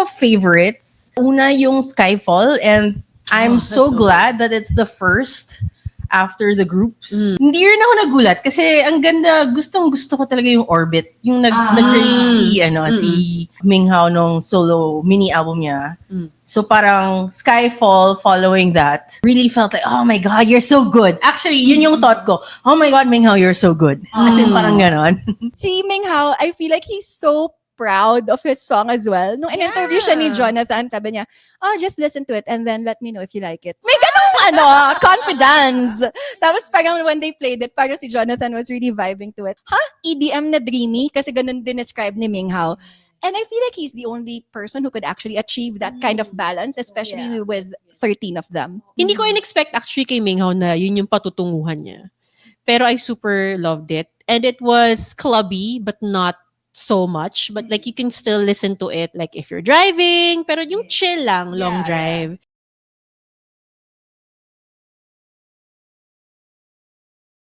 favorites. Una yung Skyfall, and I'm so glad that it's the first after the groups. Hindi rin ako nagulat kasi ang ganda, gustong-gusto ko talaga yung Orbit. Yung nag-release si Minghao nung solo mini album niya. So parang Skyfall following that really felt like, oh my God, you're so good. Actually, yun yung thought ko. Oh my God, Minghao, you're so good. As in parang ganon. Si Minghao, I feel like he's so proud of his song as well. Nung in-interview siya ni Jonathan, sabi niya, oh, just listen to it and then let me know if you like it. May ganong confidence. Tapos parang when they played it, parang si Jonathan was really vibing to it. EDM na dreamy? Kasi ganun din describe ni Minghao. And I feel like he's the only person who could actually achieve that kind of balance, especially with 13 of them. Hindi ko in-expect actually kay Minghao na yun yung patutunguhan niya. Pero I super loved it. And it was clubby, but not so much. But like you can still listen to it like if you're driving, pero yung chill lang, long drive.